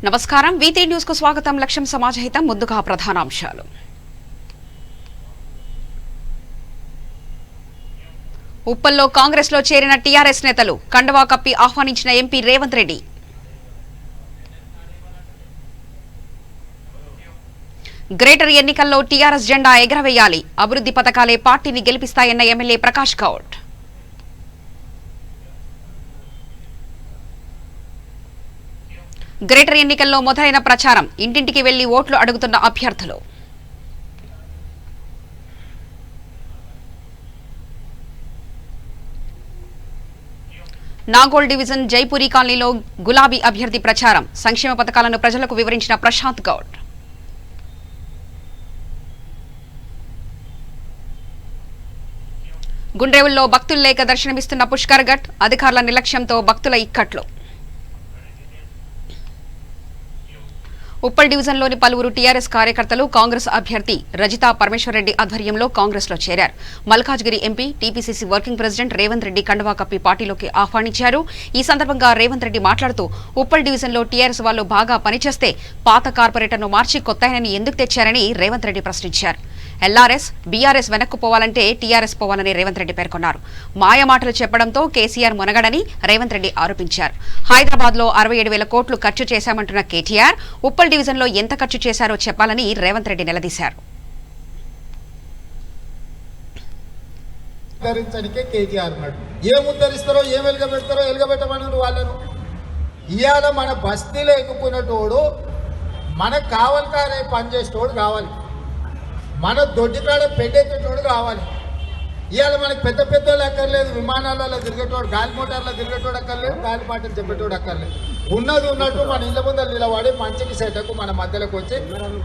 నమస్కారం V3 news కు స్వాగతం. లక్ష్యం సమాజహితం. ముందుగా ప్రధానాంశాలు. ఉప్పల్లో కాంగ్రెస్ లో చేరిన టీఆర్ఎస్ నేతలు కండవా కప్పి ఆహ్వానించిన ఎంపీ రేవంత్ రెడ్డి. గ్రేటర్ ఎన్నికల్లో టీఆర్ఎస్ జెండా ఎగరవేయాలి, అభివృద్ధి పథకాలే పార్టీని గెలిపిస్తాయన్న ఎమ్మెల్యే ప్రకాష్ గౌడ్. గ్రేటర్ ఎన్నికల్లో మొదలైన ప్రచారం, ఇంటింటికి వెళ్లి ఓట్లు అడుగుతున్న అభ్యర్థులు. నాగోల్ డివిజన్ జైపూరి కాలనీలో గులాబీ అభ్యర్థి ప్రచారం, సంక్షేమ పథకాలను ప్రజలకు వివరించిన ప్రశాంత్ గౌడ్. గుండ్రేవుల్లో భక్తులు లేక దర్శనమిస్తున్న పుష్కర్ ఘట్, అధికారుల నిర్లక్ష్యంతో భక్తుల ఇక్కట్లు. ఉప్పల్ డివిజన్లోని పలువురు టీఆర్ఎస్ కార్యకర్తలు కాంగ్రెస్ అభ్యర్థి రజితా పరమేశ్వర్ రెడ్డి ఆధ్వర్యంలో కాంగ్రెస్ లో చేరారు. Malkajgiri MP TPCC working president Revanth Reddy కండవా కప్పి పార్టీలోకి ఆహ్వానించారు. ఈ సందర్భంగా రేవంత్ రెడ్డి మాట్లాడుతూ ఉప్పల్ డివిజన్లో టీఆర్ఎస్ వాళ్ళు బాగా పనిచేస్తే పాత కార్పొరేటర్ను మార్చి కొత్తయనని ఎందుకు తెచ్చారని రేవంత్ రెడ్డి ప్రశ్నించారు. ఎల్ఆర్ఎస్ బీఆర్ఎస్ వెనక్కు పోవాలంటే టీఆర్ఎస్ పోవాలని రేవంత్ రెడ్డి పేర్కొన్నారు. మాయమాటలు చెప్పడంతో కేసీఆర్ మునగడని రేవంత్ రెడ్డి ఆరోపించారు. హైదరాబాద్ లో 67,000 కోట్లు ఖర్చు చేశామంటున్న కేటీఆర్ ఉప్పల్ డివిజన్ లో ఎంత ఖర్చు చేశారో చెప్పాలని రేవంత్ రెడ్డి నిలదీశారు. మన బస్తీలో ఎక్కుకునేటోడు మనకు కావాలి కానీ పనిచేసేటోడు కావాలి, మన దొడ్డికాడ పెట్టేటోడు కావాలి. ఇవాళ మనకు పెద్ద పెద్దోళ్ళు అక్కర్లేదు, విమానాలలో తిరిగేటోడు, గాలి మోటార్లో తిరిగేటోడు అక్కర్లేదు, గాలి పాటలు చెప్పేటోడు అక్కర్లేదు. ఉన్నది ఉన్నట్టు మన ఇళ్ళ ముందర నిలబడి మంచికి సెటకు మన మధ్యలోకి వచ్చి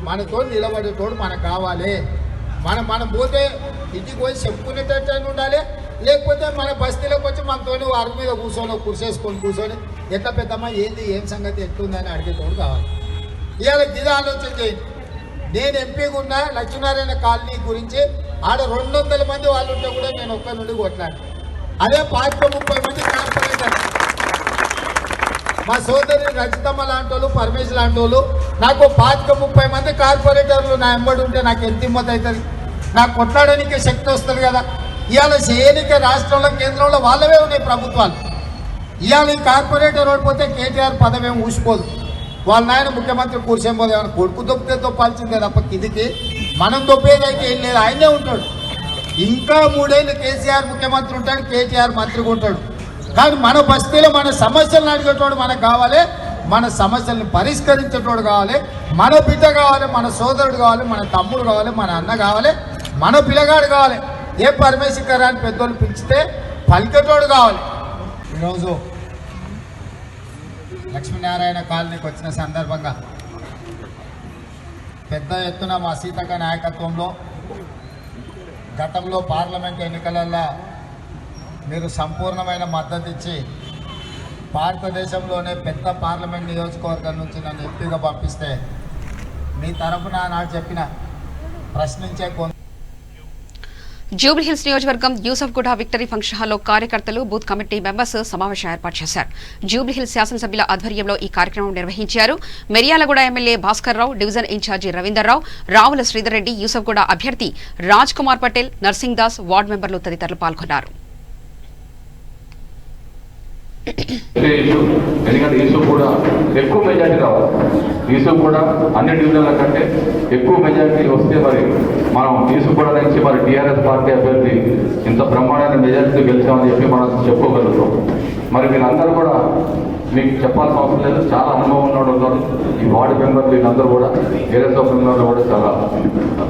మనతో నిలబడేటోడు మనకు కావాలి. మనం పోతే ఇంటికి పోయి చెప్పుకునేటట్టు ఉండాలి, లేకపోతే మన బస్తీలోకి వచ్చి మనతో వారి మీద కూర్చొని కూర్చొని ఎట్లా పెద్దమ్మా ఏంది ఏం సంగతి ఎట్లుందని అడిగేటోడు కావాలి. ఇవాళ ఇది ఆలోచన చేయండి. నేను ఎంపీగా ఉన్న లక్ష్మీనారాయణ కాలనీ గురించి ఆడ 200 మంది వాళ్ళు ఉంటే కూడా నేను ఒక్క నుండి కొట్లాను. అదే 30 మంది కార్పొరేటర్, మా సోదరి రజితమ్మ లాంటి వాళ్ళు, పరమేశ్ లాంటి వాళ్ళు, నాకు 30 మంది కార్పొరేటర్లు నా ఎంబడి ఉంటే నాకు ఎంత హిమ్మత్ అవుతుంది, నాకు కొట్లాడడానికి శక్తి వస్తుంది కదా. ఇవాళ చేయనిక రాష్ట్రంలో కేంద్రంలో వాళ్ళవే ఉన్నాయి ప్రభుత్వాలు. ఇవాళ ఈ కార్పొరేటర్ ఓడిపోతే కేటీఆర్ పదవి ఏమి ఊసిపోదు, వాళ్ళ నాయన ముఖ్యమంత్రి కూర్చోబోదు. ఏమైనా కొడుకు దొప్పితే తొప్పాల్సిందే తప్ప కిందికి మనం దొప్పేదైతే ఏం లేదు, ఆయనే ఉంటాడు. ఇంకా 3 ఏళ్ళు కేసీఆర్ ముఖ్యమంత్రి ఉంటాడు, కేటీఆర్ మంత్రిగా ఉంటాడు. కానీ మన బస్తీలో మన సమస్యలను అడిగేటోడు మనకు కావాలి, మన సమస్యలను పరిష్కరించేటోడు కావాలి, మన బిడ్డ కావాలి, మన సోదరుడు కావాలి, మన తమ్ముడు కావాలి, మన అన్న కావాలి, మన పిల్లగాడు కావాలి. ఏ పరమేశ్వరాన్ని పెద్దోళ్ళు పిలిచితే పలికేటోడు కావాలి. ఈరోజు లక్ష్మీనారాయణ కాలనీకి వచ్చిన సందర్భంగా పెద్ద ఎత్తున మా సీతక్క నాయకత్వంలో గతంలో పార్లమెంట్ ఎన్నికలలో మీరు సంపూర్ణమైన మద్దతు ఇచ్చి భారతదేశంలోనే పెద్ద పార్లమెంట్ నియోజకవర్గం నుంచి నన్ను ఎంపీగా పంపిస్తే మీ తరఫున నాడు చెప్పిన ప్రశ్నించే జూబ్లీహిల్స్ నియోజకవర్గం యూసఫ్గూడ విక్టరీ ఫంక్షన్ హాల్లో కార్యకర్తలు, బూత్ కమిటీ మెంబర్స్ సమావేశం ఏర్పాటు చేశారు. జూబ్లీహిల్స్ శాసనసభ్యుల ఆధ్వర్యంలో ఈ కార్యక్రమం నిర్వహించారు. Miryalaguda MLA Bhaskar Rao, division incharge Ravinder రావు, రావుల శ్రీధర్ రెడ్డి, యూసఫ్గూడ అభ్యర్థి రాజ్ కుమార్ పటేల్, నర్సింగ్ దాస్, వార్డు మెంబర్లు తదితరులు పాల్గొన్నారు. ఎందుకంటే యూసుఫ్ కూడా ఎక్కువ మెజార్టీ రావాలి, యూసుఫ్ కూడా అన్ని డివిజన్ల కంటే ఎక్కువ మెజార్టీ వస్తే మరి మనం యూసుఫ్ కూడా నుంచి మరి టీఆర్ఎస్ పార్టీ అభ్యర్థి ఇంత బ్రహ్మాండమైన మెజార్టీతో గెలిచామని చెప్పి మనం చెప్పుకోగలుగుతాం. మరి వీళ్ళందరూ కూడా మీకు చెప్పాల్సిన అవసరం లేదు, చాలా అనుభవం ఉన్నవాడు ఉన్నారు. ఈ వార్డు మెంబర్లు వీళ్ళందరూ కూడా టీఆర్ఎస్ మెంబర్లు కూడా చాలా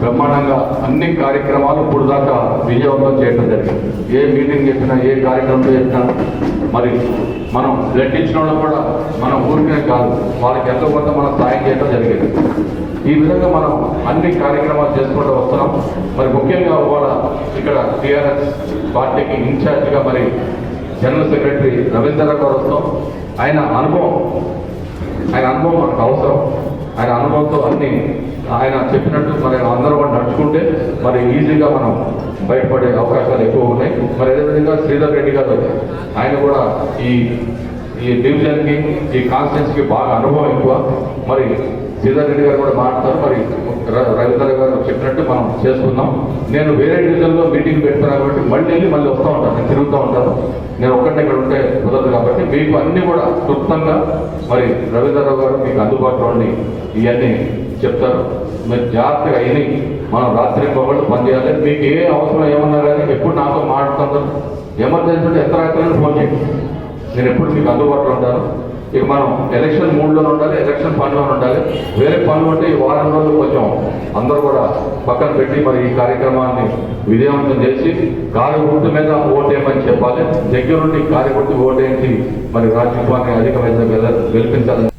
బ్రహ్మాండంగా అన్ని కార్యక్రమాలు ఇప్పుడు దాకా విజయవంతం చేయడం జరిగింది. ఏ మీటింగ్ చెప్పినా, ఏ కార్యక్రమం చెప్పినా మరి మనం బ్లడ్ ఇచ్చిన వాళ్ళు కూడా మన ఊరికే కాదు, వాళ్ళకి ఎంతో కొంత మనం సాయం చేయడం జరిగింది. ఈ విధంగా మనం అన్ని కార్యక్రమాలు చేసుకుంటూ వస్తున్నాం. మరి ముఖ్యంగా ఇవాళ ఇక్కడ టీఆర్ఎస్ పార్టీకి ఇన్ఛార్జిగా మరి జనరల్ సెక్రటరీ రవీందర్ గారు వస్తాం. ఆయన అనుభవం మనకు అవసరం. ఆయన అనుభవంతో అన్ని ఆయన చెప్పినట్టు మరి అందరూ కూడా నడుచుకుంటే మరి ఈజీగా మనం బయటపడే అవకాశాలు ఎక్కువ ఉన్నాయి. మరి అదేవిధంగా శ్రీధర్ రెడ్డి గారు ఆయన కూడా ఈ ఈ డివిజన్కి ఈ కాన్స్టిట్యూన్సీకి బాగా అనుభవం ఎక్కువ. మరి శ్రీధర్ రెడ్డి గారు కూడా మాట్లాడతారు. మరి రవీంద్ర గారు చెప్పినట్టు మనం చేసుకుందాం. నేను వేరే డివిజన్లో మీటింగ్ పెడతాను కాబట్టి మళ్ళీ వస్తూ ఉంటాను, నేను తిరుగుతూ ఉంటాను. నేను ఒక్కటే ఇక్కడ ఉంటే కుదరదు కాబట్టి మీకు అన్నీ కూడా క్లుప్తంగా మరి రవీంద్రరావు గారు మీకు అందుబాటులో ఉండి ఇవన్నీ చెప్తారు. మీరు జాగ్రత్తగా అయినాయి మనం రాత్రి పగళ్ళు పనిచేయాలి. మీకు ఏ అవసరం ఏమన్నా కానీ ఎప్పుడు నాతో మాట్లాడుతుంటారు. ఎమర్జెన్సీ ఉంటే ఎంత రాత్రి ఫోన్ చేయండి, నేను ఎప్పుడు మీకు అందుబాటులో ఉంటాను. ఇక మనం ఎలక్షన్ మూడ్లో ఉండాలి, ఎలక్షన్ పనిలో ఉండాలి. వేరే పనులు ఉంటే ఈ వారం రోజులు కొంచెం అందరూ కూడా పక్కన పెట్టి మరి ఈ కార్యక్రమాన్ని విజయవంతం చేసి కార్యగుర్తు మీద ఓటేయమని చెప్పాలి. దగ్గర నుండి కార్యగుర్తు ఓటేసి మరి రాజ్యసభని అధిక గెలిపించాలని.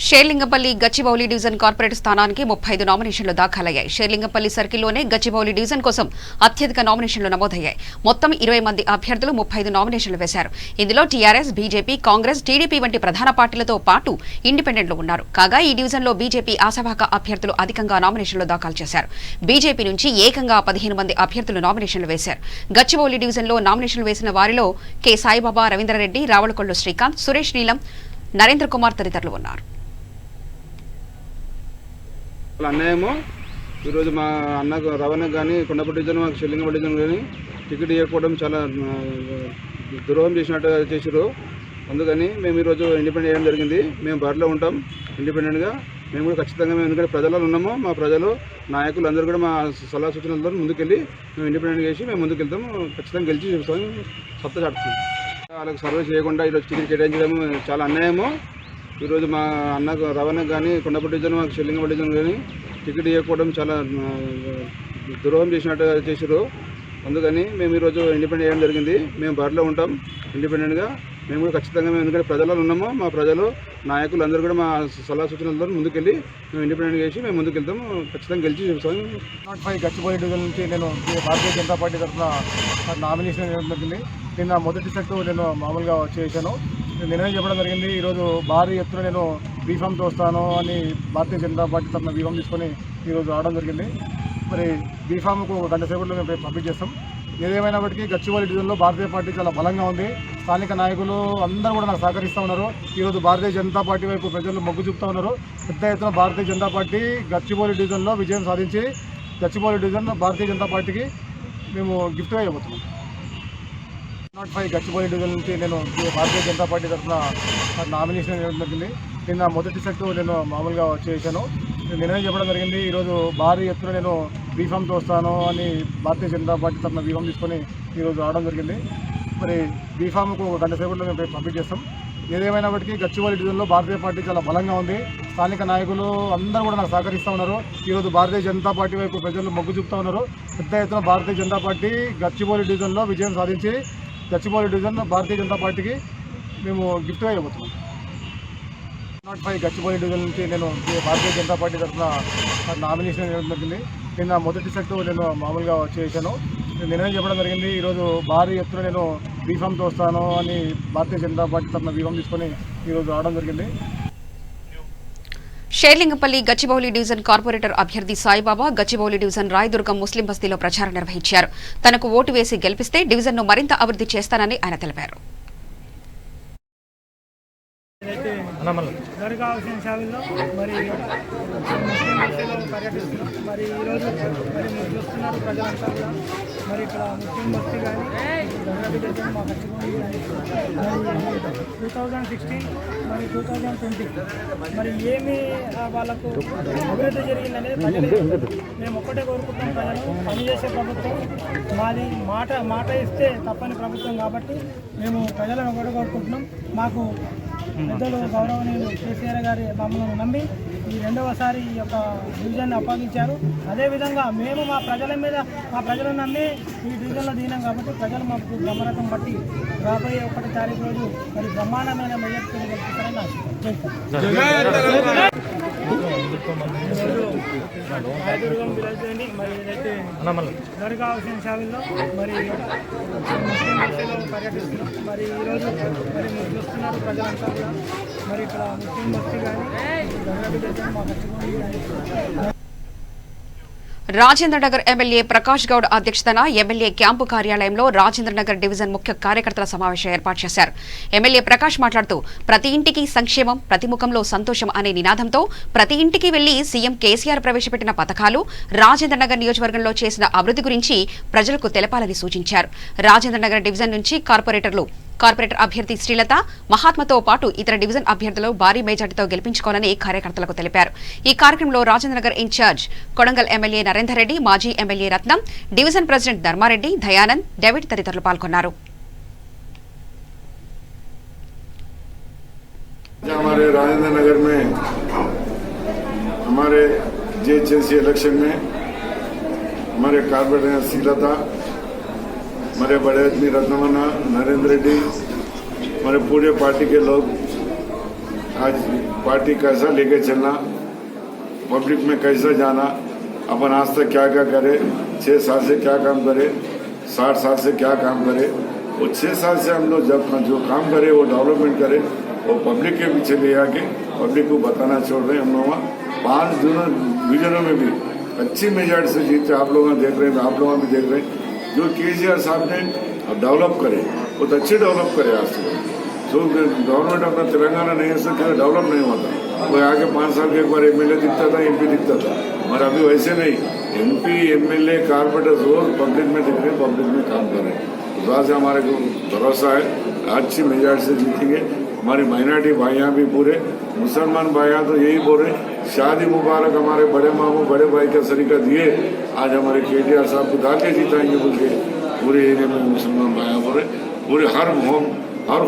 షేర్లింగంపల్లి గచ్చిబౌలి డివిజన్ కార్పొరేట్ స్థానానికి 35 నామినేషన్లు దాఖలయ్యాయి. షేర్లింగంపల్లి సర్కిల్లోనే గచ్చిబౌలి డివిజన్ కోసం అత్యధిక నామినేషన్లు నమోదయ్యాయి. మొత్తం 20 మంది అభ్యర్థులు 35 నామినేషన్లు వేశారు. ఇందులో టీఆర్ఎస్, బీజేపీ, కాంగ్రెస్, టీడీపీ వంటి ప్రధాన పార్టీలతో పాటు ఇండిపెండెంట్లు ఉన్నారు. కాగా ఈ డివిజన్లో బీజేపీ ఆశావాహక అభ్యర్థులు అధికంగా నామినేషన్లు దాఖలు చేశారు. బీజేపీ నుంచి ఏకంగా 15 మంది అభ్యర్థులు నామినేషన్లు వేశారు. గచ్చిబౌలి డివిజన్లో నామినేషన్లు వేసిన వారిలో కె సాయిబాబా, రవీంద్రారెడ్డి, రావులకొల్లు శ్రీకాంత్, సురేష్ నీలం, నరేంద్ర కుమార్ తదితరులు ఉన్నారు. అన్యాయము ఈరోజు మా అన్నకు రవాణాకు కానీ కొండపల్లి డివిజన్ మాకు షెల్లింగపల్లి డివిజన్ కానీ టికెట్ ఇవ్వకపోవడం చాలా ద్రోహం చేసినట్టు చేసారు. అందుకని మేము ఈరోజు ఇండిపెండెంట్ చేయడం జరిగింది. మేము బరిలో ఉంటాం ఇండిపెండెంట్గా. మేము కూడా ఖచ్చితంగా మేము ఎందుకంటే ప్రజల్లో ఉన్నాము. మా ప్రజలు నాయకులు అందరూ కూడా మా సలహా సూచనలతో ముందుకెళ్ళి మేము ఇండిపెండెంట్ చేసి మేము ముందుకెళ్తాము. ఖచ్చితంగా గెలిచి చూస్తాము, సత్తా చాటుతాం. వాళ్ళకి సర్వే చేయకుండా ఈరోజు టికెట్ కేటాయించడం చాలా అన్యాయము. ఈరోజు మా అన్నకు రవాణాకు కానీ కొండపల్లి డివిజన్ మాకు షెల్లింగపల్లి డివిజన్ కానీ టికెట్ ఇవ్వకపోవడం చాలా ద్రోహం చేసినట్టు చేసారు. అందుకని మేము ఈరోజు ఇండిపెండెంట్ చేయడం జరిగింది. మేము బరిలో ఉంటాం ఇండిపెండెంట్గా. మేము కూడా ఖచ్చితంగా మేము ఎందుకంటే ప్రజల్లో ఉన్నాము. మా ప్రజలు నాయకులు అందరూ కూడా మా సలహా సూచనలతో ముందుకెళ్ళి మేము ఇండిపెండెంట్ చేసి మేము ముందుకెళ్తాము. ఖచ్చితంగా గెలిచి చూస్తాము. 05 గచ్చిబౌలి డివిజన్ నుంచి నేను భారతీయ జనతా పార్టీ తరఫున నామినేషన్ చేయడం జరిగింది. నిన్న మొదటి సెట్ నేను మామూలుగా చేశాను. నిర్ణయం చెప్పడం జరిగింది. ఈరోజు భారీ ఎత్తున నేను బీఫామ్తో వస్తాను అని భారతీయ జనతా పార్టీ తరఫున బీఫామ్ తీసుకొని ఈరోజు రావడం జరిగింది. మరి బీఫామ్కు 1 గంట సేపట్లో మేము పబ్లిక్ చేస్తాం. ఏదేమైనప్పటికీ గచ్చిబౌలి డివిజన్లో భారతీయ పార్టీ చాలా బలంగా ఉంది. స్థానిక నాయకులు అందరూ కూడా నాకు సహకరిస్తూ ఉన్నారు. ఈరోజు భారతీయ జనతా పార్టీ వైపు ప్రజలు మొగ్గు చూపుతూ ఉన్నారు. పెద్ద ఎత్తున భారతీయ జనతా పార్టీ గచ్చిబౌలి డివిజన్లో విజయం సాధించి గచ్చిబౌలి డివిజన్ భారతీయ జనతా పార్టీకి మేము గిఫ్ట్గా ఇవ్వబోతున్నాం. 05 గచ్చిబౌలి డివిజన్ నుంచి నేను భారతీయ జనతా పార్టీ తరఫున నామినేషన్ చేయడం జరిగింది. నిన్న మొదటి సెట్ నేను మామూలుగా చేశాను. నిర్ణయం చెప్పడం జరిగింది. ఈరోజు భారీ ఎత్తున నేను బీఫామ్తో వస్తాను అని భారతీయ జనతా పార్టీ తరఫున బీఫామ్ తీసుకొని ఈరోజు రావడం జరిగింది. మరి బీఫామ్కు 1 గంట సేపట్లో మేము పబ్లిక్ చేస్తాం. ఏదేమైనప్పటికీ గచ్చిబౌలి డివిజన్లో భారతీయ పార్టీ చాలా బలంగా ఉంది. స్థానిక నాయకులు అందరూ కూడా నాకు సహకరిస్తూ ఉన్నారు. ఈరోజు భారతీయ జనతా పార్టీ వైపు ప్రజలు మొగ్గు చూపుతూ ఉన్నారు. పెద్ద ఎత్తున భారతీయ జనతా పార్టీ గచ్చిబౌలి డివిజన్లో విజయం సాధించి గచ్చిబౌలి డివిజన్ భారతీయ జనతా పార్టీకి మేము గిఫ్ట్గా ఇవ్వబోతున్నాం. 05 గచ్చిబౌలి డివిజన్ నుంచి నేను భారతీయ జనతా పార్టీ తరఫున నామినేషన్ చేయడం జరిగింది. నిన్న మొదటి సెట్ నేను మామూలుగా చేశాను. నిర్ణయం చెప్పడం జరిగింది. ఈరోజు భారీ ఎత్తున నేను బీఫామ్తో వస్తాను అని భారతీయ జనతా పార్టీ తరఫున బీఫామ్ తీసుకొని ఈరోజు రావడం జరిగింది. షేర్లింగంపల్లి గచ్చిబౌలి డివిజన్ కార్పొరేటర్ అభ్యర్థి సాయిబాబా గచ్చిబౌలి డివిజన్ రాయదుర్గం ముస్లిం బస్తీలో ప్రచారం నిర్వహించారు. తనకు ఓటు వేసి గెలిపిస్తే డివిజన్ను మరింత అభివృద్ధి చేస్తానని ఆయన తెలిపారు. దర్గాహుసేన్ సావిల్లో మరి ముస్లిం బస్తీలో పర్యటిస్తున్నాం. మరి ఈరోజు మరి మీరు చూస్తున్నారు ప్రజలంతా కూడా మరి ఇక్కడ ముస్లిం బస్తీ కానీ దర్గా డివిజన్ మా గచ్చిబౌలి మరి 2016 మరి 2020 మరి ఏమి వాళ్ళకు అభివృద్ధి జరిగిందనేది ప్రజలు మేము ఒక్కటే కోరుకుంటాం. ప్రజలు పనిచేసే ప్రభుత్వం మాది మాట ఇస్తే తప్పని ప్రభుత్వం కాబట్టి మేము ప్రజలను ఒకటే కోరుకుంటున్నాం. మాకు పెద్దలు గౌరవనీయులు కేసీఆర్ గారి మమ్మల్ని నమ్మి ఈ రెండవసారి ఈ యొక్క డివిజన్ని అప్పగించారు. అదేవిధంగా మేము మా ప్రజలను నమ్మి ఈ డివిజన్లో దిగినాం కాబట్టి ప్రజలు మాకు బ్రహ్మరథం బట్టి రాబోయే 1 తారీఖు రోజు మరి బ్రహ్మాండమైన మెజార్టీ గెలుపుతారని రాయదుర్గం విలేజ్లోని మరి ఏదైతే దర్గాహుసేన్ సావిల్లో మరి ముస్లిం బస్తీలో పర్యటిస్తున్నాం. మరి ఈరోజు మరి మీరు చూస్తున్నారు ప్రజలంతా కూడా మరి ఇక్కడ ముస్లిం బస్తీ కానీ దర్గా డివిజన్ మా గచ్చిబౌలి రాజేంద్రనగర్ ఎమ్మెల్యే ప్రకాష్ గౌడ్ అధ్యక్షతన ఎమ్మెల్యే క్యాంపు కార్యాలయంలో రాజేంద్రనగర్ డివిజన్ ముఖ్య కార్యకర్తల సమావేశం ఏర్పాటు చేశారు. ఎమ్మెల్యే ప్రకాష్ మాట్లాడుతూ ప్రతి ఇంటికి సంక్షేమం, ప్రతి ముఖంలో సంతోషం అనే నినాదంతో ప్రతి ఇంటికి వెళ్లి సీఎం కేసీఆర్ ప్రవేశపెట్టిన పథకాలు, రాజేంద్రనగర్ నియోజకవర్గంలో చేసిన అభివృద్ధి గురించి ప్రజలకు తెలపాలని సూచించారు. రాజేంద్రనగర్ డివిజన్ నుంచి కార్పొరేటర్ అభ్యర్థి శ్రీలత, మహాత్మతో పాటు ఇతర డివిజన్ అభ్యర్థులు భారీ మెజార్టీతో గెలిపించుకోవాలని కార్యకర్తలకు తెలిపారు. ఈ కార్యక్రమంలో రాజేంద్రనగర్ ఇన్ఛార్జ్ కొడంగల్ ఎమ్మెల్యే నరేందర్ రెడ్డి, మాజీ MLA Ratnam, division president Dharmareddy, Dayanand, David తదితరులు పాల్గొన్నారు. हमारे राजेंद्र नगर में हमारे जीएचएमसी इलेक्शन में हमारे कारपोरेटर श्रीलता, हमारे बड़े आदमी रत्नमना, नरेंद्र रेड्डी, हमारे पूरे पार्टी के लोग आज पार्टी कैसा लेके चलना, पब्लिक में कैसा जाना, अपन आज तक क्या क्या करे, 6 साल से क्या काम करे, 60 साल से क्या काम करे, वो 6 साल से हम लोग जब जो काम करे वो डेवलपमेंट करे, वो पब्लिक के पीछे ले आके पब्लिक को बताना छोड़ रहे हैं. हम लोग 5 डिवीजनों में भी अच्छी मेजॉरिटी से जीते आप लोग देख रहे हैं, आप लोग भी देख रहे हैं. जो केसीआर साहब ने डेवलप करे बहुत अच्छे डेवलप करे. आज जो गवर्नमेंट अपना तेलंगाना नहीं है उससे डेवलप नहीं होता. कोई आगे 5 साल के एक बार एमएलए दिखता था, एमपी दिखता था, मगर अभी वैसे नहीं. एमपी, एमएलए, कारपोरेटर रोज पब्लिक में दिख रहे हैं, पब्लिक में काम कर रहे हैं. तो से हमारे को भरोसा है अच्छी मेजॉरिटी से जीतेंगे. हमारी माइनॉरिटी भाइयाँ भी पूरे, मुसलमान भाइयाँ तो यही बोल रहे शादी मुबारक हमारे बड़े मामू बड़े भाई का सरीका दिए, आज हमारे केटीआर साहब को डाल के जिताएंगे बोल के पूरे एरिया में मुसलमान भाइयाँ बोल रहे. पूरे हर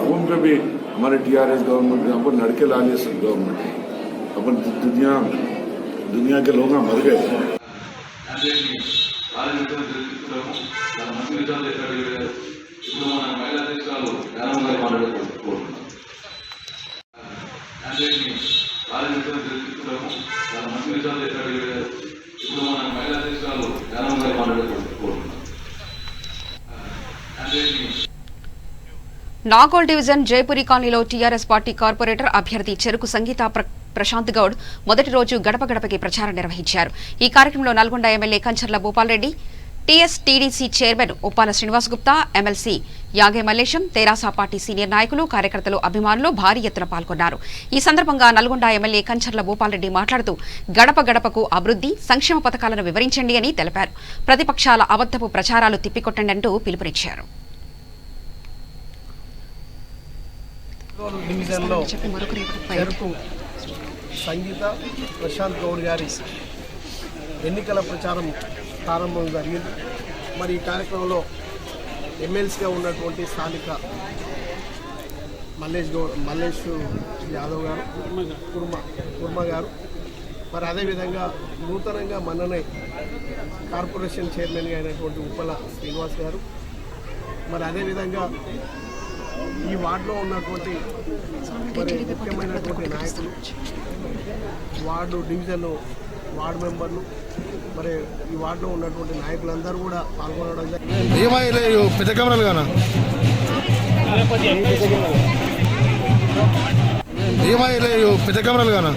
होम पे भी हमारे टीआरएस गवर्नमेंट यहाँ पर लड़के ला लिए सब गवर्नमेंट अपन दुनिया के लोग मर गए. నాగోల్ డివిజన్ జైపురి కాలనీలో టీఆర్ఎస్ పార్టీ కార్పొరేటర్ అభ్యర్థి చెరుకు సంగీత ప్రశాంత్ గౌడ్ మొదటి రోజు గడప గడపకి ప్రచారం నిర్వహించారు. ఈ కార్యక్రమంలో Nalgonda MLA Kancharla Bhupal Reddy, TSTDC chairman Uppala Srinivas Gupta, MLC Yage Mallesham, తెరాస పార్టీ సీనియర్ నాయకులు, కార్యకర్తలు, అభిమానులు భారీ ఎత్తున పాల్గొన్నారు. ఈ సందర్భంగా నల్గొండ ఎమ్మెల్యే కంచర్ల భూపాల్ రెడ్డి మాట్లాడుతూ గడప గడపకు అభివృద్ధి, సంక్షేమ పథకాలను వివరించండి అని తెలిపారు. ప్రతిపక్షాల అబద్దపు ప్రచారాలు తిప్పికొట్టండి అంటూ పిలుపునిచ్చారు. డివిజన్లో చెరుకు సంగీత ప్రశాంత్ గౌడ్ గారి ఎన్నికల ప్రచారం ప్రారంభం జరిగింది. మరి ఈ కార్యక్రమంలో ఎమ్మెల్సీగా ఉన్నటువంటి స్థానిక మల్లేష్ యాదవ్ గారు, కుర్మ గారు, మరి అదేవిధంగా నూతనంగా మొన్ననే కార్పొరేషన్ చైర్మన్గా అయినటువంటి ఉప్పల శ్రీనివాస్ గారు, మరి అదేవిధంగా ఈ వార్డులో ఉన్నటువంటి మరి ముఖ్యమైనటువంటి నాయకులు, వార్డు మెంబర్లు, మరి ఈ వార్డులో ఉన్నటువంటి నాయకులందరూ కూడా పాల్గొనడం జరిగింది. పెద్ద కెమెరాలు గానా పెద్ద కెమెరాలు గానా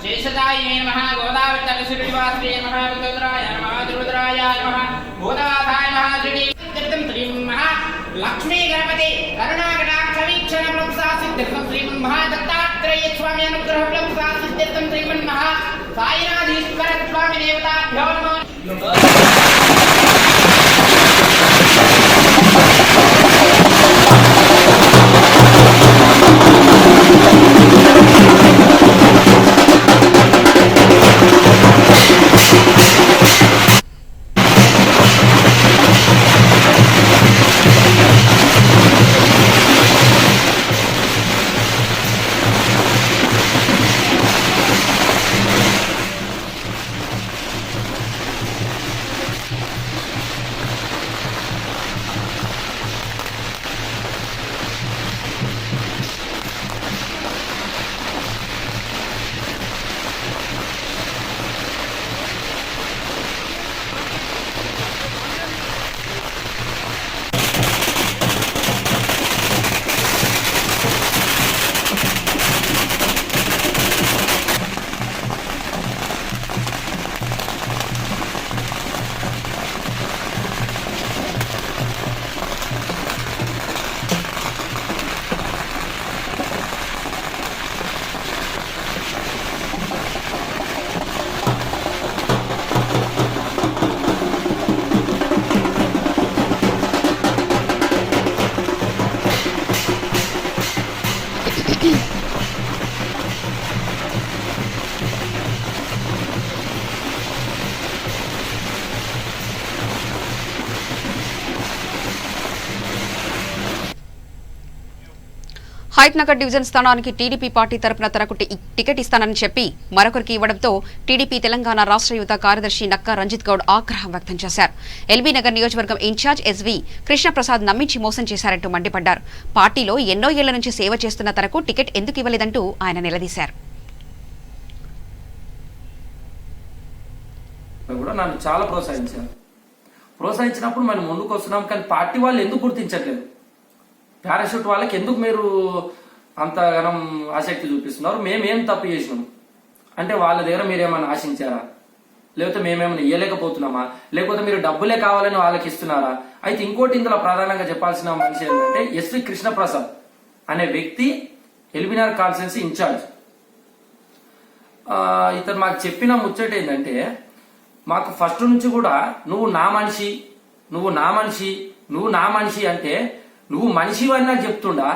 शेषदाय नमः, गोदावरी तटसिरिवासे नमः, रुद्राय नमः, रुद्राय नमः, गोदाधाय नमः, श्रीतीर्थं श्रीं महा लक्ष्मी गणपति करुणाकटाक्ष वीक्षण प्रसासिद्धं श्रीं महादत्तात्रेय स्वामी अनुग्रह प्रसासिद्धं श्रीं महा साईनाथीश्वर स्वामी देवताभ्यो नमः. హైట్నగర్ డివిజన్ స్థానానికి టీడీపీ పార్టీ తరపున తనకు టికెట్ ఇస్తానని చెప్పి మరొకరికి ఇవ్వడంతో టీడీపీ తెలంగాణ రాష్ట్ర యువత కార్యదర్శి నక్కా రంజిత్ గౌడ్ ఆగ్రహం వ్యక్తం చేశారు. ఎల్బీనగర్ నియోజకవర్గం ఇన్ఛార్జ్ ఎస్వీ కృష్ణప్రసాద్ నమ్మించి మోసం చేశారంటూ మండిపడ్డారు. పార్టీలో ఎన్నో ఏళ్ల నుంచి సేవ చేస్తున్న తనకు టికెట్ ఎందుకు ఇవ్వలేదంటూ ఆయన నిలదీశారు. నన్ను చాలా ప్రోత్సహించినప్పుడు మనం ముందుకు వస్తున్నాం, కానీ పార్టీ వాళ్ళు ఎందుకు గుర్తించట్లేదు? పారాషూట్ వాళ్ళకి ఎందుకు మీరు అంతగానం ఆసక్తి చూపిస్తున్నారు? మేమేం తప్పు చేసినాం అంటే వాళ్ళ దగ్గర మీరేమైనా ఆశించారా? లేకపోతే మేమేమైనా ఇవ్వలేకపోతున్నామా? లేకపోతే మీరు డబ్బులే కావాలని వాళ్ళకి ఇస్తున్నారా? అయితే ఇంకోటి ఇందులో ప్రధానంగా చెప్పాల్సిన మనిషి ఏంటంటే ఎస్వి కృష్ణప్రసాద్ అనే వ్యక్తి ఎల్బీనగర్ కాన్స్టిట్యున్సీ ఇన్ఛార్జ్. ఇతను మాకు చెప్పిన ముచ్చట ఏంటంటే, మాకు ఫస్ట్ నుంచి కూడా నువ్వు నా మనిషి అంటే నువ్వు మనిషివి అని నాకు చెప్తుండా,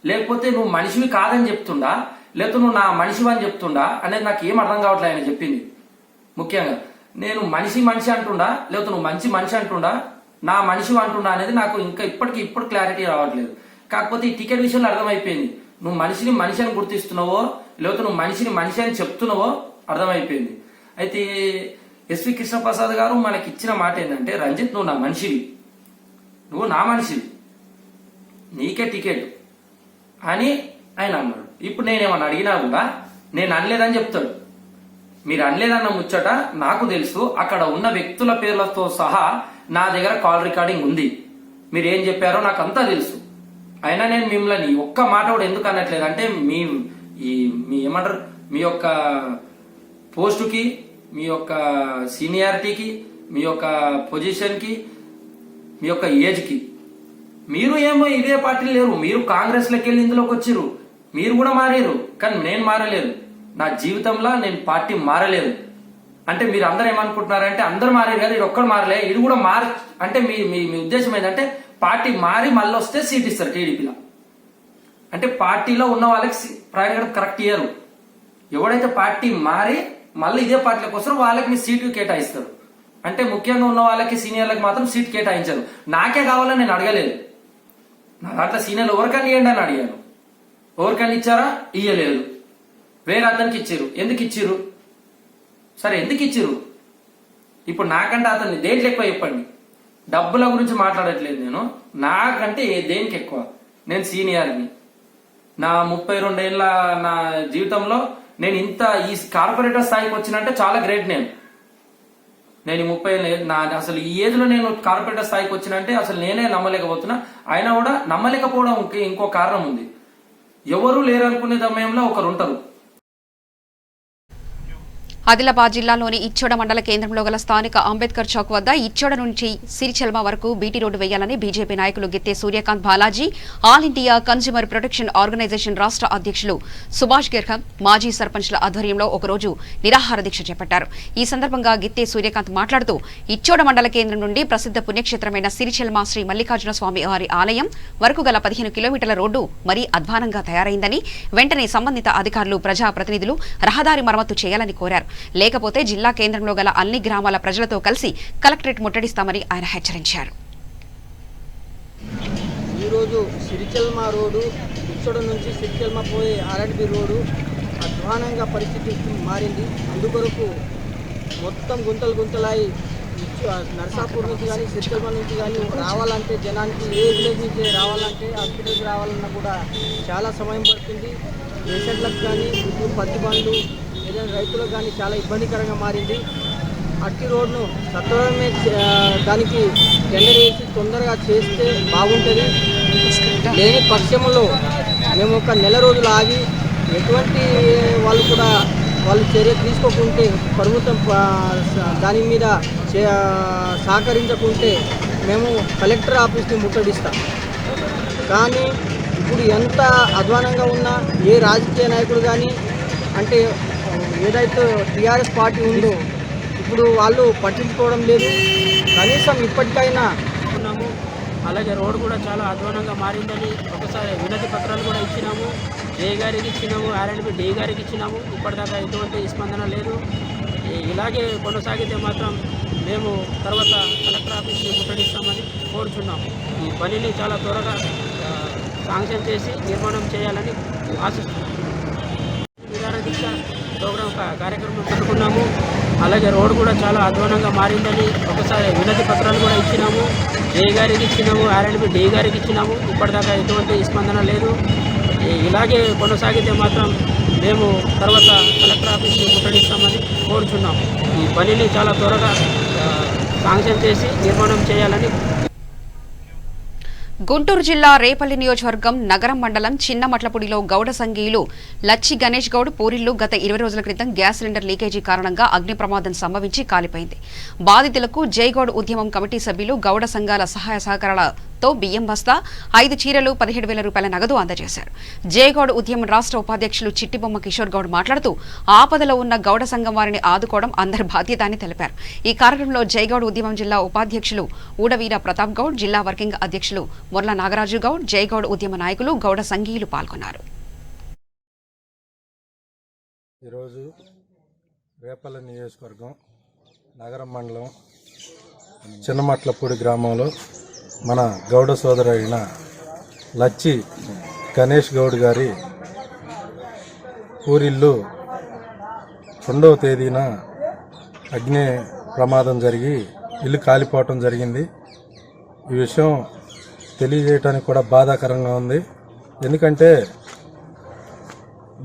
లేకపోతే నువ్వు మనిషివి కాదని చెప్తుండా, లేకపోతే నువ్వు నా మనిషివి అని చెప్తుండా అనేది నాకు ఏం అర్థం కావట్లేదు ఆయన చెప్పింది. ముఖ్యంగా నేను మనిషి అంటుండా, లేకపోతే నువ్వు మనిషి అంటుండా, నా మనిషివి అంటుండా అనేది నాకు ఇంకా ఇప్పుడు క్లారిటీ రావట్లేదు. కాకపోతే ఈ టికెట్ విషయంలో అర్థమైపోయింది. నువ్వు మనిషిని మనిషి అని గుర్తిస్తున్నావో, లేకపోతే నువ్వు మనిషిని మనిషి అని చెప్తున్నావో అర్థమైపోయింది. అయితే ఎస్వి కృష్ణప్రసాద్ గారు మనకి ఇచ్చిన మాట ఏంటంటే, రంజిత్ నువ్వు నా మనిషివి, నీకే టికెట్ అని ఆయన అన్నాడు. ఇప్పుడు నేనేమన్నా అడిగినా కూడా నేను అనలేదని చెప్తాడు. మీరు అనలేదన్న ముచ్చట నాకు తెలుసు, అక్కడ ఉన్న వ్యక్తుల పేర్లతో సహా నా దగ్గర కాల్ రికార్డింగ్ ఉంది. మీరు ఏం చెప్పారో నాకు అంతా తెలుసు. అయినా నేను మిమ్మల్ని ఒక్క మాట కూడా ఎందుకు అనట్లేదు అంటే, మీ ఏమంటారు, మీ యొక్క పోస్టుకి, మీ యొక్క సీనియారిటీకి, మీ యొక్క పొజిషన్కి, మీ యొక్క ఏజ్కి, మీరు ఏమో ఇదే పార్టీలు లేరు, మీరు కాంగ్రెస్లోకి వెళ్ళి ఇందులోకి వచ్చిర్రు, మీరు కూడా మారారు, కానీ నేను మారలేదు. నా జీవితంలో నేను పార్టీ మారలేదు. అంటే మీరు అందరూ ఏమనుకుంటున్నారంటే, అందరు మారారు కదా, ఇది ఒక్కడు మారలే, ఇది కూడా అంటే మీ ఉద్దేశం ఏంటంటే పార్టీ మారి మళ్ళీ వస్తే సీట్ ఇస్తారు టీడీపీలో. అంటే పార్టీలో ఉన్న వాళ్ళకి ప్రయాణం కరెక్ట్ ఇయ్యరు. ఎవడైతే పార్టీ మారి మళ్ళీ ఇదే పార్టీలోకి వస్తారో వాళ్ళకి మీ సీటు కేటాయిస్తారు. అంటే ముఖ్యంగా ఉన్న వాళ్ళకి, సీనియర్లకు మాత్రం సీట్ కేటాయించారు. నాకే కావాలని నేను అడగలేదు. నా దాంట్లో సీనియర్లు ఎవరికన్నా ఇవ్వండి అని అడిగాను. ఎవరికన్నా ఇచ్చారా? ఇయ్యలేదు. వేరే అతనికి ఇచ్చారు. ఎందుకు ఇచ్చిరు? సరే ఎందుకు ఇచ్చిరు? ఇప్పుడు నాకంటే అతన్ని దేంట్లో ఎక్కువ చెప్పండి. డబ్బుల గురించి మాట్లాడట్లేదు నేను. నాకంటే దేనికి ఎక్కువ? నేను సీనియర్ని. నా 32 ఏళ్ళ నా జీవితంలో నేను ఈ కార్పొరేటర్ స్థాయికి వచ్చినంటే చాలా గ్రేట్. నేను 30 అసలు ఈ ఏజ్ లో నేను కార్పొరేటర్ స్థాయికి వచ్చినంటే అసలు నేనే నమ్మలేకపోతున్నా. అయినా కూడా నమ్మలేకపోవడం ఇంకో కారణం ఉంది. ఎవరు లేరు అనుకునే సమయంలో ఒకరు ఉంటారు. ఆదిలాబాద్ జిల్లాలోని ఇచ్చోడ మండల కేంద్రంలో గల స్థానిక అంబేద్కర్ చౌక్ వద్ద ఇచ్చోడ నుంచి సిరిచెల్మ వరకు బీటీ రోడ్డు వేయాలని బీజేపీ నాయకులు Gitte Suryakant Balaji, all India consumer protection organisation రాష్ట్ర అధ్యక్షులు సుభాష్ గిర్హం, మాజీ సర్పంచ్ల ఆధ్వర్యంలో ఒకరోజు నిరాహార దీక్ష చేపట్టారు. ఈ సందర్భంగా గిత్తే సూర్యకాంత్ మాట్లాడుతూ, ఇచ్చోడ మండల కేంద్రం నుండి ప్రసిద్ధ పుణ్యక్షేత్రమైన సిరిచెల్మ శ్రీ మల్లికార్జున స్వామి వారి ఆలయం వరకు గల 15 కిలోమీటర్ల రోడ్డు మరీ అధ్వానంగా తయారైందని, వెంటనే సంబంధిత అధికారులు, ప్రజాప్రతినిధులు రహదారి మరమ్మతు చేయాలని కోరారు. లేకపోతే జిల్లా కేంద్రంలో గల అన్ని గ్రామాల ప్రజలతో కలిసి కలెక్టరేట్ ముట్టడిస్తామని ఆయన హెచ్చరించారు. ఈరోజు సిరిచెల్మ రోడ్డు, ఇచ్చోడ నుంచి సిరిచెల్మ పోయే ఆర్ఎండ్బి రోడ్డు అధ్వానంగా పరిస్థితి మారింది. అందుకొరకు మొత్తం గుంతలై నర్సాపూర్ నుంచి కానీ, సిరిచెల్మ నుంచి కానీ రావాలంటే, జనానికి ఏ విలేజ్ నుంచి రావాలంటే, హాస్పిటల్కి రావాలన్నా కూడా చాలా సమయం పడుతుంది. పేషెంట్లకు కానీ, పత్తి బండ్లు, ఏదైనా రైతులకు కానీ చాలా ఇబ్బందికరంగా మారింది. అట్టి రోడ్ను సత్వరమే దానికి టెండర్ వేసి తొందరగా చేస్తే బాగుంటుంది. లేని పక్షంలో మేము ఒక నెల రోజులు ఆగి, ఎటువంటి వాళ్ళు చర్య తీసుకోకుంటే, ప్రభుత్వం దాని మీద సహకరించకుంటే మేము కలెక్టర్ ఆఫీస్ని ముట్టడిస్తాం. కానీ ఇప్పుడు ఎంత అధ్వానంగా ఉన్నా ఏ రాజకీయ నాయకుడు కానీ, అంటే ఏదైతే టీఆర్ఎస్ పార్టీ ఉందో ఇప్పుడు వాళ్ళు పట్టించుకోవడం లేదు. కనీసం ఇప్పటికైనా ఉన్నాము అలాగే రోడ్డు కూడా చాలా అధ్వానంగా మారిందని ఒకసారి వినతి పత్రాలు కూడా ఇచ్చినాము. ఏ గారికి ఇచ్చినాము, R&B D గారికి ఇచ్చినాము. ఇప్పటిదాకా ఎటువంటి స్పందన లేదు. ఇలాగే కొనసాగితే మాత్రం మేము తర్వాత కలెక్టర్ ఆఫీస్ని ముట్టడిస్తామని కోరుచున్నాము. ఈ పనిని చాలా త్వరగా శాంక్షన్ చేసి నిర్మాణం చేయాలని ఆశిస్తున్నాము. నిరాహార దీక్ష ప్రోగ్రాం కార్యక్రమం పెట్టుకున్నాము. అలాగే రోడ్డు కూడా చాలా అధ్వానంగా మారిందని ఒకసారి వినతి పత్రాలు కూడా ఇచ్చినాము. ఏ గారికి ఇచ్చినాము, R&B D గారికి ఇచ్చినాము. ఇప్పటిదాకా ఎటువంటి స్పందన లేదు. ఇలాగే కొనసాగితే మాత్రం మేము తర్వాత కలెక్టర్ ఆఫీస్ని ముట్టడిస్తామని కోరుచున్నాము. ఈ పనిని చాలా త్వరగా శాంక్షన్ చేసి నిర్మాణం చేయాలని. గుంటూరు జిల్లా రేపల్లి నియోజకవర్గం నగరం మండలం చిన్నమట్లపూడిలో గౌడ సంఘీయులు లచ్చి గణేష్ గౌడ్ పూరిళ్లు గత 20 రోజుల క్రితం గ్యాస్ సిలిండర్ లీకేజీ కారణంగా అగ్ని ప్రమాదం సంభవించి కాలిపోయింది. బాధితులకు జైగౌడ్ ఉద్యమం కమిటీ సభ్యులు గౌడ సంఘాల సహాయ సహకారాలతో బియ్యం బస్తా, 5 చీరలు, 17,000 రూపాయల నగదు అందజేశారు. జైగౌడ్ ఉద్యమం రాష్ట్ర ఉపాధ్యక్షులు చిట్టిబొమ్మ కిషోర్ గౌడ్ మాట్లాడుతూ ఆపదలో ఉన్న గౌడ సంఘం వారిని ఆదుకోవడం అందరి బాధ్యత అని తెలిపారు. ఈ కార్యక్రమంలో జైగౌడ్ ఉద్యమం జిల్లా ఉపాధ్యక్షులు ఊడవీర ప్రతాప్ గౌడ్, జిల్లా వర్కింగ్ అధ్యక్షులు మొర్ల నాగరాజు గౌడ్, జైగౌడ్ ఉద్యమ నాయకులు, గౌడ సంఘీయులు పాల్గొన్నారు. ఈరోజు రేపల్లి నియోజకవర్గం నగరం మండలం చిన్నమట్లపూడి గ్రామంలో మన గౌడ సోదరైన లచ్చి గణేష్ గౌడ్ గారి పూరిల్లు 2వ తేదీన అగ్ని ప్రమాదం జరిగి ఇల్లు కాలిపోవటం జరిగింది. ఈ విషయం తెలియజేయటానికి కూడా బాధాకరంగా ఉంది. ఎందుకంటే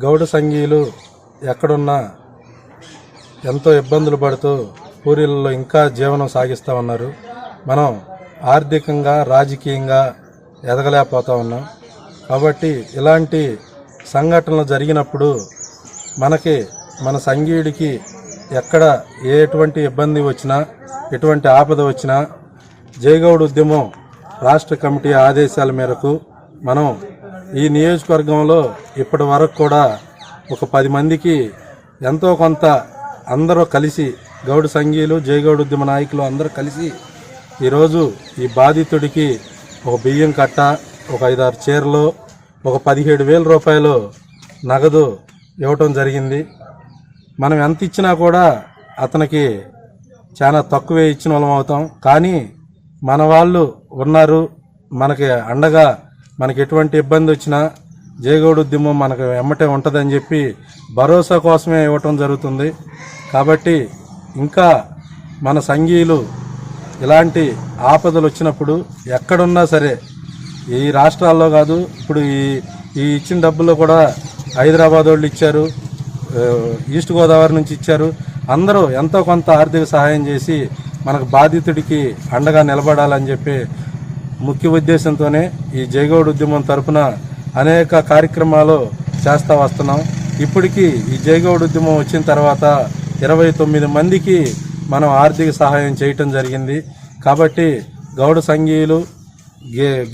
గౌడ సంఘీయులు ఎక్కడున్నా ఎంతో ఇబ్బందులు పడుతూ పూరిల్లో ఇంకా జీవనం సాగిస్తూ ఉన్నారు. మనం ఆర్థికంగా రాజకీయంగా ఎదగలేకపోతా ఉన్నాం. కాబట్టి ఇలాంటి సంఘటనలు జరిగినప్పుడు మనకి మన సంఘీయుడికి ఎక్కడ ఎటువంటి ఇబ్బంది వచ్చినా ఎటువంటి ఆపద వచ్చినా జైగౌడ్ ఉద్యమం రాష్ట్ర కమిటీ ఆదేశాల మేరకు మనం ఈ నియోజకవర్గంలో ఇప్పటి వరకు కూడా ఒక 10 మందికి ఎంతో కొంత అందరూ కలిసి గౌడ సంఘీయులు, జైగౌడ్ ఉద్యమ నాయకులు అందరూ కలిసి ఈరోజు ఈ బాధితుడికి ఒక బియ్యం కట్ట, ఒక 5-6 చీరలు, ఒక 17,000 రూపాయలు నగదు ఇవ్వటం జరిగింది. మనం ఎంత ఇచ్చినా కూడా అతనికి చాలా తక్కువే ఇచ్చిన వాళ్ళం అవుతాం. కానీ మన వాళ్ళు ఉన్నారు, మనకి అండగా, మనకి ఎటువంటి ఇబ్బంది వచ్చినా జైగౌడ్ ఉద్యమం మనకు వెమ్మటే ఉంటుందని చెప్పి భరోసా కోసమే ఇవ్వటం జరుగుతుంది. కాబట్టి ఇంకా మన సంఘీయులు ఇలాంటి ఆపదలు వచ్చినప్పుడు ఎక్కడున్నా సరే, ఈ రాష్ట్రాల్లో కాదు, ఇప్పుడు ఈ ఇచ్చిన డబ్బుల్లో కూడా హైదరాబాద్ వాళ్ళు ఇచ్చారు, ఈస్ట్ గోదావరి నుంచి ఇచ్చారు. అందరూ ఎంతో కొంత ఆర్థిక సహాయం చేసి మనకు బాధితుడికి అండగా నిలబడాలని చెప్పి ముఖ్య ఉద్దేశంతోనే ఈ జైగౌడ్ ఉద్యమం తరఫున అనేక కార్యక్రమాలు చేస్తూ వస్తున్నాం. ఇప్పటికీ ఈ జైగౌడ్ ఉద్యమం వచ్చిన తర్వాత 29 మందికి మనం ఆర్థిక సహాయం చేయటం జరిగింది. కాబట్టి గౌడ సంఘీయులు,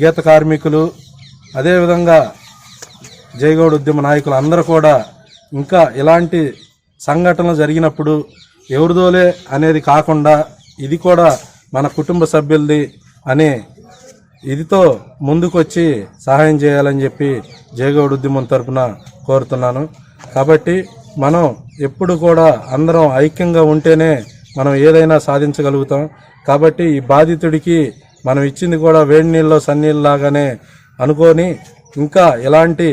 గీత కార్మికులు, అదేవిధంగా జైగౌడ్ ఉద్యమ నాయకులు అందరూ కూడా ఇంకా ఇలాంటి సంఘటనలు జరిగినప్పుడు ఎవరిదోలే అనేది కాకుండా ఇది కూడా మన కుటుంబ సభ్యులది అనే ఇదితో ముందుకొచ్చి సహాయం చేయాలని చెప్పి జైగౌడ్ ఉద్యమం తరఫున కోరుతున్నాను. కాబట్టి మనం ఎప్పుడు కూడా అందరం ఐక్యంగా ఉంటేనే మనం ఏదైనా సాధించగలుగుతాం. కాబట్టి ఈ బాధితుడికి మనం ఇచ్చింది కూడా వేడి నీళ్ళలో సన్నీళ్ళలాగానే అనుకొని ఇంకా ఎలాంటి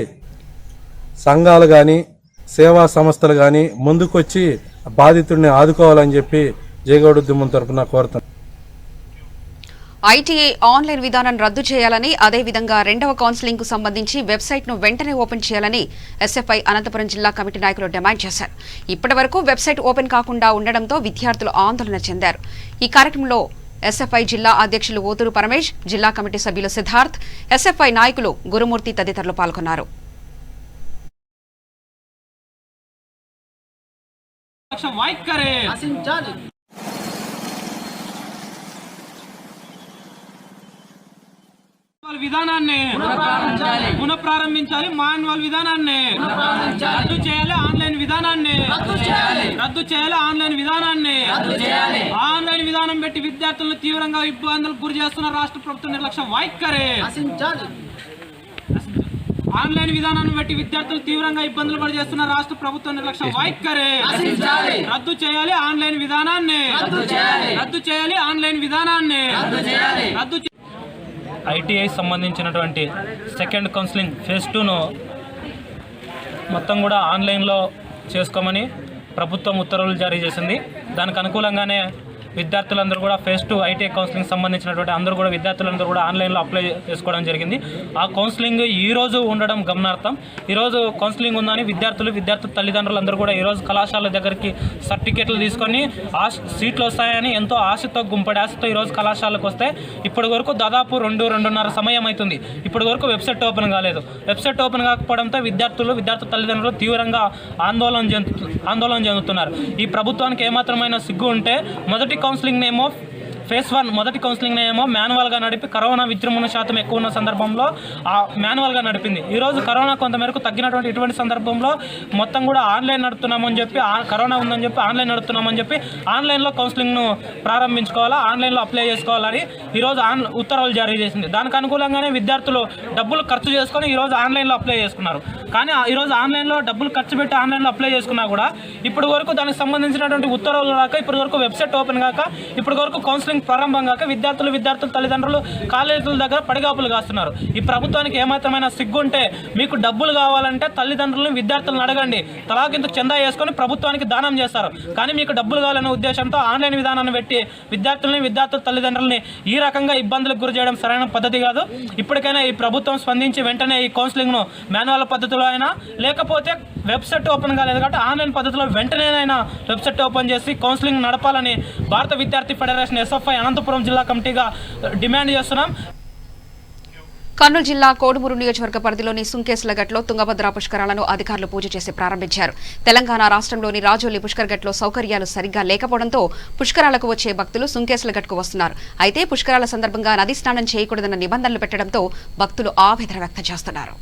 సంఘాలు కానీ సేవా సంస్థలు కానీ ముందుకొచ్చి బాధితుడిని ఆదుకోవాలని చెప్పి జైగౌడ్ ఉద్యమం తరఫున కోరుతున్నాను. ఐటీఐ ఆన్లైన్ విధానం రద్దు చేయాలని, అదేవిధంగా 2వ కౌన్సిలింగ్ కు సంబంధించి వెబ్సైట్ ను వెంటనే ఓపెన్ చేయాలని ఎస్ఎఫ్ఐ అనంతపురం జిల్లా కమిటీ నాయకులు డిమాండ్ చేశారు. ఇప్పటి వరకు వెబ్సైట్ ఓపెన్ కాకుండా ఉండడంతో విద్యార్థులు ఆందోళన చెందారు. ఈ కార్యక్రమంలో ఎస్ఎఫ్ఐ జిల్లా అధ్యక్షులు ఓతూరు పరమేష్, జిల్లా కమిటీ సభ్యులు సిద్ధార్థ్, ఎస్ఎఫ్ఐ నాయకులు గురుమూర్తి తదితరులు పాల్గొన్నారు. విధానాన్ని పునఃప్రారంభించాలి. మాన్యువల్ విధానాన్ని రద్దు చేయాలి. ఆన్లైన్ విధానాన్ని రద్దు చేయాలి. ఆన్లైన్ విధానాన్ని ఆన్లైన్ విధానం పెట్టి విద్యార్థులను తీవ్రంగా ఇబ్బందులకు గురి చేస్తున్న రాష్ట్ర ప్రభుత్వం నిర్లక్ష్య వైఖరి. ఆన్లైన్ విధానాన్ని బట్టి విద్యార్థులు తీవ్రంగా ఇబ్బందులు పడి చేస్తున్న రాష్ట్ర ప్రభుత్వం నిర్లక్ష్య వైఖరి. రద్దు చేయాలి. ఆన్లైన్ విధానాన్ని రద్దు చేయాలి. ఆన్లైన్ విధానాన్ని రద్దు. ఐటీఐ సంబంధించినటువంటి సెకండ్ కౌన్సిలింగ్ ఫేజ్ 2ను మొత్తం కూడా ఆన్లైన్లో చేసుకోమని ప్రభుత్వం ఉత్తర్వులు జారీ చేసింది. దానికి అనుకూలంగానే విద్యార్థులందరూ కూడా ఫేజ్ 2 ఐటీఐ కౌన్సిలింగ్ సంబంధించినటువంటి అందరూ కూడా విద్యార్థులందరూ కూడా ఆన్లైన్లో అప్లై చేసుకోవడం జరిగింది. ఆ కౌన్సిలింగ్ ఈరోజు ఉండడం గమనార్థం. ఈరోజు కౌన్సిలింగ్ ఉందని విద్యార్థుల తల్లిదండ్రులందరూ కూడా ఈరోజు కళాశాల దగ్గరికి సర్టిఫికేట్లు తీసుకొని సీట్లు వస్తాయని ఎంతో ఆశతో గుంపడి ఆశతో ఈరోజు కళాశాలకు వస్తే ఇప్పటి వరకు దాదాపు 2-2.5 సమయం అవుతుంది. ఇప్పటి వరకు వెబ్సైట్ ఓపెన్ కాలేదు. వెబ్సైట్ ఓపెన్ కాకపోవడంతో విద్యార్థుల తల్లిదండ్రులు తీవ్రంగా ఆందోళన చెందుతున్నారు. ఈ ప్రభుత్వానికి ఏమాత్రమైన సిగ్గు ఉంటే మొదటి కౌన్సిలింగ్ నేమో ఫేజ్ 1 మొదటి కౌన్సిలింగ్ ఏమో మాన్యువల్గా నడిపి కరోనా విజృంభణ శాతం ఎక్కువ ఉన్న సందర్భంలో మాన్యువల్గా నడిపింది. ఈరోజు కరోనా కొంతమేరకు తగ్గినటువంటి ఇటువంటి సందర్భంలో మొత్తం కూడా ఆన్లైన్ నడుపుతున్నామని చెప్పి కరోనా ఉందని చెప్పి ఆన్లైన్ నడుపుతున్నామని చెప్పి ఆన్లైన్లో కౌన్సిలింగ్ను ప్రారంభించుకోవాలా, ఆన్లైన్లో అప్లై చేసుకోవాలని ఈరోజు ఉత్తర్వులు జారీ చేసింది. దానికి అనుకూలంగానే విద్యార్థులు డబ్బులు ఖర్చు చేసుకొని ఈరోజు ఆన్లైన్లో అప్లై చేసుకున్నారు. కానీ ఈరోజు ఆన్లైన్లో డబ్బులు ఖర్చు పెట్టి ఆన్లైన్లో అప్లై చేసుకున్నా కూడా ఇప్పటి వరకు దానికి సంబంధించినటువంటి ఉత్తర్వులు రాక, ఇప్పటి వరకు వెబ్సైట్ ఓపెన్ కాక, ఇప్పటి వరకు కౌన్సిలింగ్ ప్రారంభం కాక విద్యార్థుల తల్లిదండ్రులు కాలేజీల దగ్గర పడిగాపులు కాస్తున్నారు. ఈ ప్రభుత్వానికి ఏమాత్రమైన సిగ్గుంటే మీకు డబ్బులు కావాలంటే తల్లిదండ్రులను విద్యార్థులను అడగండి, తలాకింత చందా వేసుకొని ప్రభుత్వానికి దానం చేస్తారు. కానీ మీకు డబ్బులు కావాలనే ఉద్దేశంతో ఆన్లైన్ విధానాన్ని పెట్టి విద్యార్థుల తల్లిదండ్రులని ఈ రకంగా ఇబ్బందులకు గురి చేయడం సరైన పద్ధతి కాదు. ఇప్పటికైనా ఈ ప్రభుత్వం స్పందించి వెంటనే ఈ కౌన్సిలింగ్ను మాన్యువల్ పద్ధతిలో అయినా, లేకపోతే వెబ్సైట్ ఓపెన్ కాలేదు కాబట్టి ఆన్లైన్ పద్ధతిలో వెంటనేనైనా వెబ్సైట్ ఓపెన్ చేసి కౌన్సిలింగ్ నడపాలని భారత విద్యార్థి ఫెడరేషన్ ఎస్ఎఫ్ఐ అనంతపురం జిల్లా కమిటీగా డిమాండ్ చేస్తున్నాం. కర్నూలు జిల్లా కోడుమూరు నియోజకవర్గ పరిధిలోని సుంకేశ్లగట్లో తుంగభద్ర పుష్కరాలను అధికారులు పూజ చేసి ప్రారంభించారు. తెలంగాణ రాష్ట్రంలోని రాజోలి పుష్కర్ ఘట్లో సౌకర్యాలు సరిగ్గా లేకపోవడంతో పుష్కరాలకు వచ్చే భక్తులు సుంకేశ్లగట్కు వస్తున్నారు. అయితే పుష్కరాల సందర్భంగా నది స్నానం చేయకూడదన్న నిబంధనలు పెట్టడంతో భక్తులు ఆవేదన వ్యక్తం చేస్తున్నారు.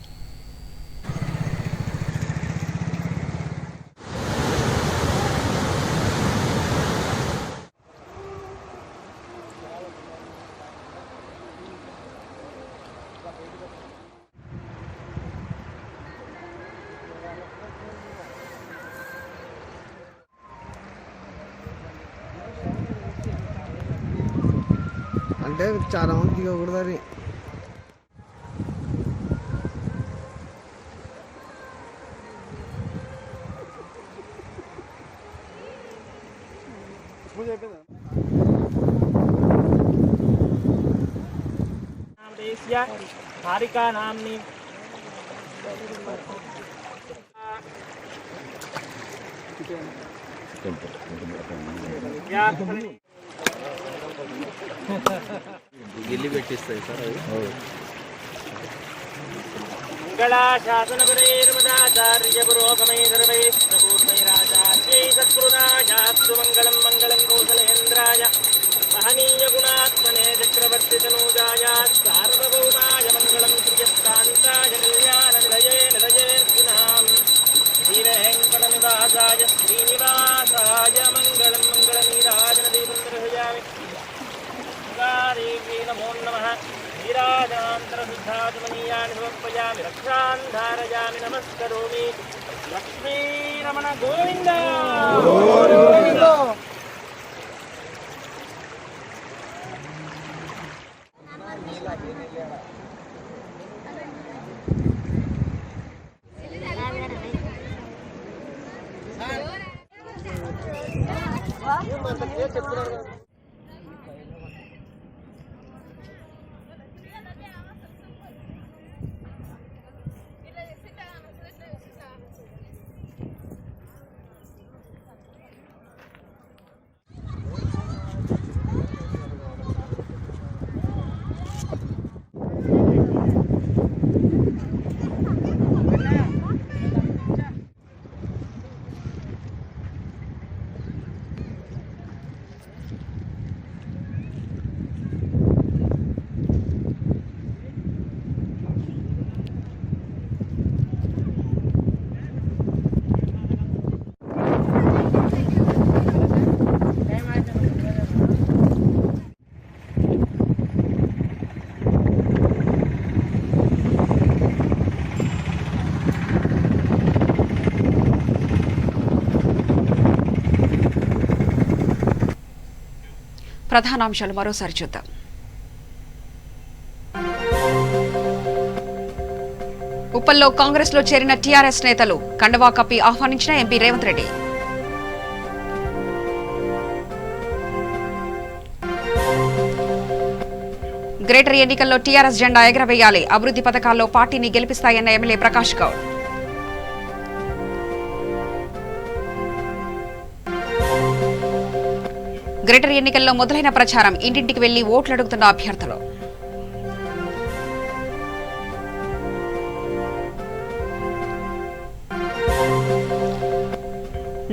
అంటే చాలా మంది దిగకూడదని హారికా నామ్ని గిల్లి పెట్టిస్తాయి సార్ అవి. మంగళాశాసన పురైర్మదాచార్య పురోగమై సర్వైస్తపూర్ణైరాచార్యై సత్కృతాయాస్తు మంగళం మంగళం కౌసలేంద్రాయ మహనీయ గుణాత్మనే చక్రవర్తి తనూజాయ సార్వభౌమాయ మంగళం శ్రియస్తాంతాయ కళ్యాణ నిలయే నిలయేర్జునాం శ్రీవేంకటనివాసాయ శ్రీనివాసాయ మంగళం మంగళనీరాజన దీపం దర్శయామి. దేవీ నమో నమః. నీరాజనాంతరశుద్ధాత్మనీయాని సమర్పయామి. రక్షాం ధారయామి. నమస్కరోమి. లక్ష్మీరమణ గోవింద గోవింద. ప్రధానాంశాలు మరోసారి చూద్దాం. ఉప్పల్లో కాంగ్రెస్ లో చేరిన టీఆర్ఎస్ నేతలు కండవా కప్పి ఆహ్వానించిన ఎంపీ రేవంత్ రెడ్డి. గ్రేటర్ ఎన్నికల్లో టీఆర్ఎస్ జెండా ఎగరవేయాలి, అభివృద్ధి పథకాల్లో పార్టీని గెలిపిస్తాయన్న ఎమ్మెల్యే ప్రకాష్ గౌడ్. గ్రేటర్ ఎన్నికల్లో మొదలైన ప్రచారం, ఇంటింటికి వెళ్లి ఓట్లు అడుగుతున్న అభ్యర్థులు.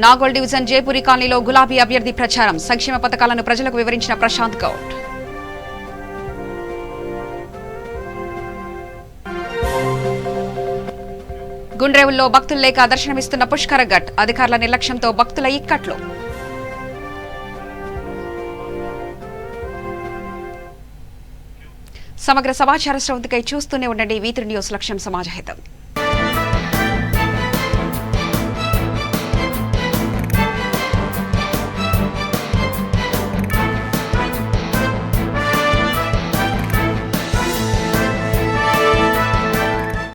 నాగోల్ డివిజన్ జేపూరి కాలనీలో గులాబీ అభ్యర్థి ప్రచారం, సంక్షేమ పథకాలను ప్రజలకు వివరించిన ప్రశాంత్ గౌడ్. గుండ్రేవుల్లో భక్తులు లేక దర్శనమిస్తున్న పుష్కర ఘట్, అధికారుల నిర్లక్ష్యంతో భక్తుల ఇక్కట్లు. సమగ్ర సమాచార శ్రవంతికై చూస్తూనే ఉండండి V3 న్యూస్, లక్ష్యం సమాజహితం.